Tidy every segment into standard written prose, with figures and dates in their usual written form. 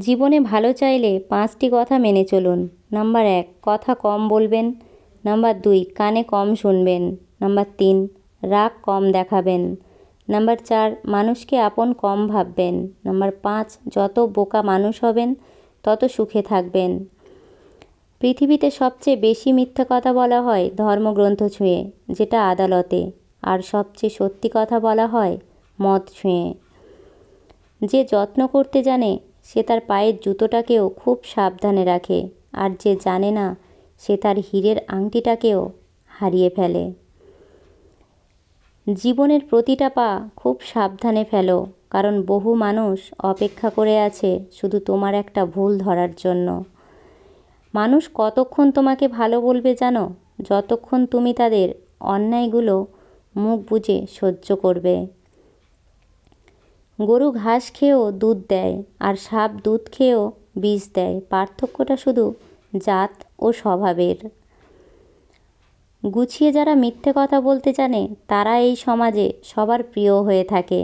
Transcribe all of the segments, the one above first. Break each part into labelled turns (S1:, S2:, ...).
S1: জীবনে ভালো চাইলে 5টি কথা মেনে চলুন। নাম্বার 1, কথা কম বলবেন। নাম্বার 2, কানে কম শুনবেন। নাম্বার 3, রাগ কম দেখাবেন। নাম্বার 4, মানুষকে আপন কম ভাববেন। নাম্বার 5, যত বোকা মানুষ হবেন তত সুখে থাকবেন। পৃথিবীতে সবচেয়ে বেশি মিথ্যে কথা বলা হয় ধর্মগ্রন্থ ছুঁয়ে, যেটা আদালতে, আর সবচেয়ে সত্যি কথা বলা হয় মদ ছুঁয়ে। যে যত্ন করতে জানে সে তার পায়ের জুতোটাকেও খুব সাবধানে রাখে, আর যে জানে না সে তার হীরের আংটিটাকেও হারিয়ে ফেলে। জীবনের প্রতিটা পা খুব সাবধানে ফেলো, কারণ বহু মানুষ অপেক্ষা করে আছে শুধু তোমার একটা ভুল ধরার জন্য। মানুষ কতক্ষণ তোমাকে ভালো বলবে জানো? যতক্ষণ তুমি তাদের অন্যায়গুলো মুখ বুজে সহ্য করবে। গরু ঘাস খেয়েও দুধ দেয়, আর সাপ দুধ খেয়েও বিষ দেয়। পার্থক্যটা শুধু জাত ও স্বভাবের। গুছিয়ে যারা মিথ্যে কথা বলতে জানে তারা এই সমাজে সবার প্রিয় হয়ে থাকে।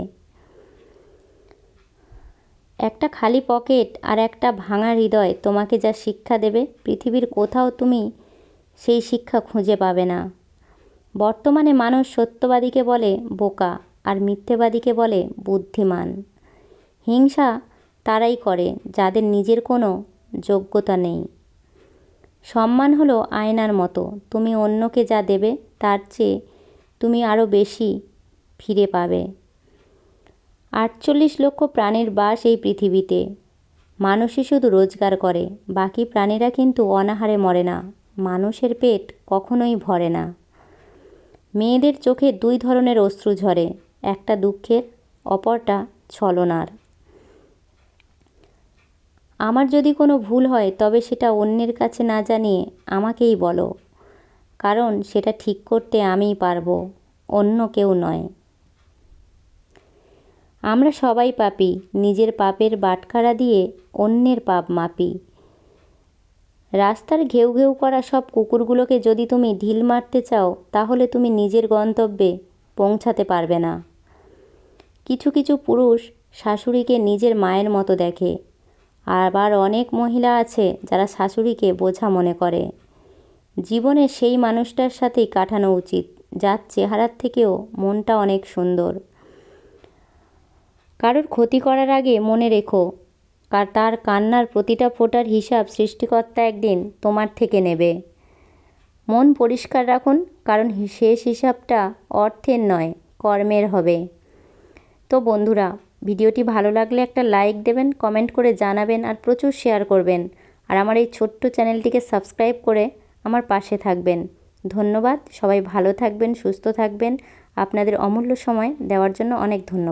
S1: একটা খালি পকেট আর একটা ভাঙা হৃদয় তোমাকে যা শিক্ষা দেবে, পৃথিবীর কোথাও তুমি সেই শিক্ষা খুঁজে পাবে না। বর্তমানে মানুষ সত্যবাদীকে বলে বোকা, আর মিথ্যেবাদীকে বলে বুদ্ধিমান। হিংসা তারাই করে যাদের নিজের কোনো যোগ্যতা নেই। সম্মান হলো আয়নার মতো, তুমি অন্যকে যা দেবে তার চেয়ে তুমি আরও বেশি ফিরে পাবে। 48 লক্ষ প্রাণীর বাস এই পৃথিবীতে। মানুষই শুধু রোজগার করে, বাকি প্রাণীরা কিন্তু অনাহারে মরে না। মানুষের পেট কখনোই ভরে না। মেয়েদের চোখে 2 ধরনের অশ্রু ঝরে, একটা দুঃখের, অপরটা ছলনার। আমার যদি কোনো ভুল হয় তবে সেটা অন্যের কাছে না জানিয়ে আমাকেই বলো, কারণ সেটা ঠিক করতে আমিই পারবো, অন্য কেউ নয়। আমরা সবাই পাপী, নিজের পাপের বাটখারা দিয়ে অন্যের পাপ মাপি। রাস্তার ঘেউ ঘেউ করা সব কুকুরগুলোকে যদি তুমি ঢিল মারতে চাও তাহলে তুমি নিজের গন্তব্যে পৌঁছাতে পারবে না। কিছু কিছু পুরুষ শাশুড়িকে নিজের মায়ের মতো দেখে, আবার অনেক মহিলা আছে যারা শাশুড়িকে বোঝা মনে করে। জীবনে সেই মানুষটার সাথেই কাটানো উচিত যার চেহারার থেকেও মনটা অনেক সুন্দর। কারোর ক্ষতি করার আগে মনে রেখো, তার কান্নার প্রতিটা ফোঁটার হিসাব সৃষ্টিকর্তা একদিন তোমার থেকে নেবে। মন পরিষ্কার রাখুন, কারণ শেষ হিসাবটা অর্থের নয়, কর্মের হবে। তো বন্ধুরা, ভিডিওটি ভালো লাগলে একটা লাইক দেবেন, কমেন্ট করে জানাবেন, আর প্রচুর শেয়ার করবেন। আর আমার এই ছোট্ট চ্যানেলটিকে সাবস্ক্রাইব করে আমার পাশে থাকবেন। ধন্যবাদ। সবাই ভালো থাকবেন, সুস্থ থাকবেন। আপনাদের অমূল্য সময় দেওয়ার জন্য অনেক ধন্যবাদ।